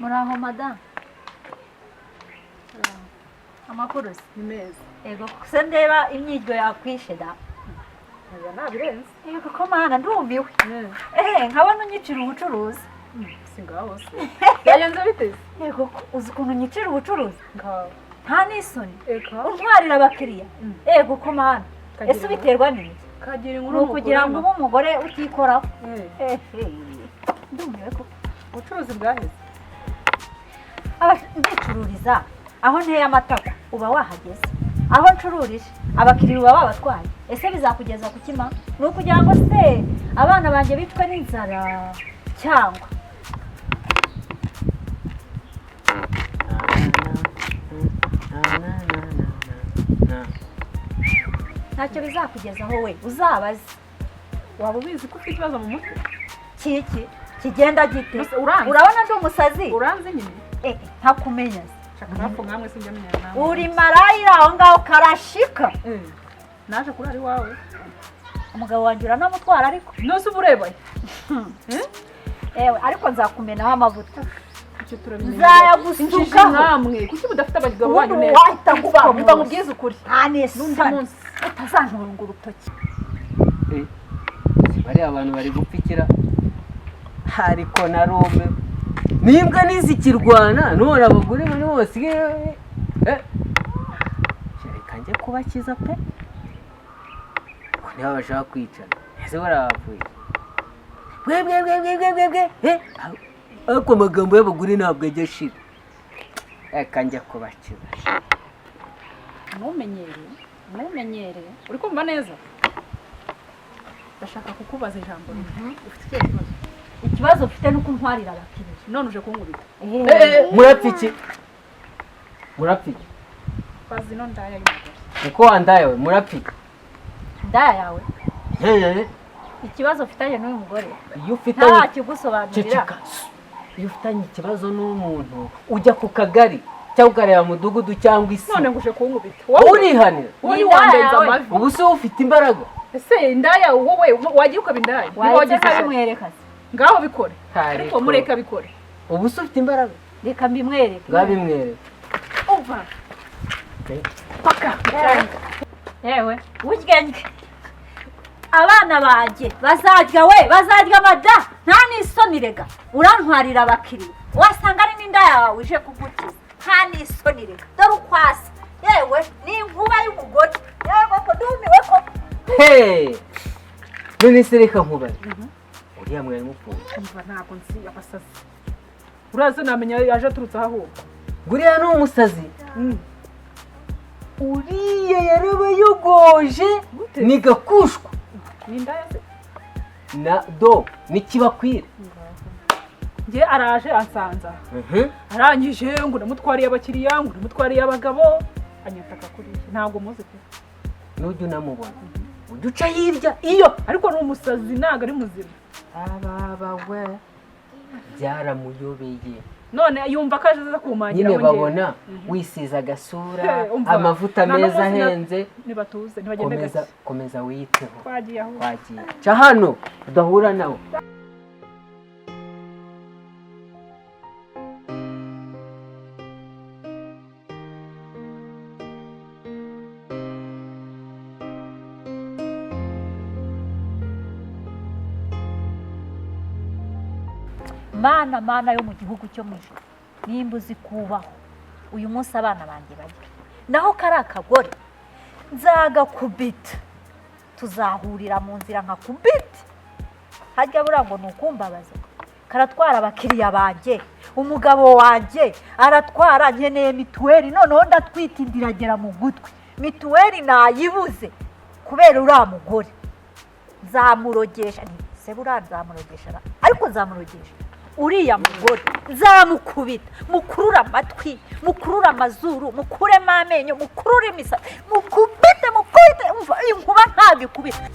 Muraho madam. Amakuru ni meza. Ego se ndeba imyiryo yakwishe da. Oya nabirenze. Ego ko mana ndumiwe. Nkabona unyicira ubucuruzi. Singaho se. Yayenze biteze. Ego uzi ukuntu unyicira ubucuruzi? Ngaho. Nta n'isoni. Eka. Untwarira abakiriya. Ego ko mana. Ese biterwa n'iki? Kagira inkuru kugira ngo ube umugore utikoraho. Ndumiwe ko ubucuruzi bwaheze. Ndicururiza aho nteye amataka uba wahageze, aho ncururije abakiriya uba babatwaye. Ese bizakugeza ku kima? Ni ukugira ngo se abana banjye bitwe n'inzara cyangwa ntacyo bizakugezaho we uzabaze. Waba ubizi ko ufite ikibazo mu mutwe? Kiki kigenda gite? Urabona ndi umusazi? Uranze nyine? Ntakumenya. Shaka nkamwe sinjamenya nawe. Uri marayira aho ngaho karashika. Naje kurari wawe. Umugabo wanjye uranamutwara ariko. Nose ubureba. Ariko nzakumenaho amavuta. Icyo turabimenya. Nzayagusuka namwe. Kuki budafite abagabo banyu neza? Wahita kuba muba mubwiza ukuri. N'undi munsi utazantunga urutoki. Bari abantu bari gupfikira. Ariko narume. Nimbwa nizikirwana none abagore bari bose reka njye kubakiza pe ko niba bashaka kwicana ese barabavuye ariko amagambo y'abagore ntabwo ajya ashira reka njye kubakiza. Mumenyere uri kumva neza? Ndashaka kukubaza ijambo rimwe. Ufite ikihe kibazo? Ikibazo ufite nuko ntwarira abakiriya. None uje kunkubita. Murapfiki Bazi no ndaya y'umugore. uko wandaye we murapfiki Ndaya yawe ikibazo ufitanye n'uyu mugore iyo ufitanye nta kigusobanurira. iyo ufitanye ikibazo n'umuntu ujya ku kagari cyangwa ukareba mudugudu cyangwa isi. None nguje kunkubita. Urihanira. Uri wandenza amavi. Ubu se ufite imbaraga. Ese ndaya wowe wagiye ukaba indaya? Wageze bimwereka. Ngaho bikore. Ariko mureka bikore. Ubu se ufite imbaraga. Reka mbimwereke. Babimwereke. Umva. Paka. Yewe ugenge. Abana banjye bazarya mada nta n'isoni rega. Urantwarira abakiriya. Wasanga ari n'inda yawe uje kugukiza. Nta n'isoni rega. Dore ukwasa. Yewe ni inkuba y'umugore. Yewe ko ndumiwe ko. None se reka nkubaze. Uriya mwari mupfuye. Umva ntabwo nzi abasazi. Urazi namenya yaje aturutse aho. Guriya ni umusazi. Uriya yarabayogoje ni gakushwa. Ni ndaya se? Na do ni kibakwira. Nge araje ansanza. Arangije ngo namutwariye abakiriya, ngo namutwariye abagabo. Anyataka kuri ntabwo muzi pe. Nujya unamubona. Uduca hirya iyo ariko ni umusazi ntago ari muzima. Ababawe byaramuyobeye. None yumva ko aje kumangira nyine babona wisiza agasura amavuta meza ahenze. Nibatuze ntibagende gake. Komeza wiyiteho. Twagiye aho. Ca hano udahura nawe. Mana yo mu gihugu cyo mwijuru nimba uzi kubaho uyu munsi abana banjye bagira naho kari akagore nzagakubita tuzahurira mu nzira nkakubita hajya burango nukumbabaza karatwara abakiriya banjye umugabo wanjye aratwara nkeneye mituweli noneho ndatwita indiragera mu gutwi mituweli nayibuze kubera uriya mugore nzamurogesha se nzamurogesha ariko nzamurogesha uriya mugore nzamukubita mukurura amatwi mukurura amazuru mukuremo amenyo mukurure imisatsi mukubite umva inkuba ntabwo ikubita.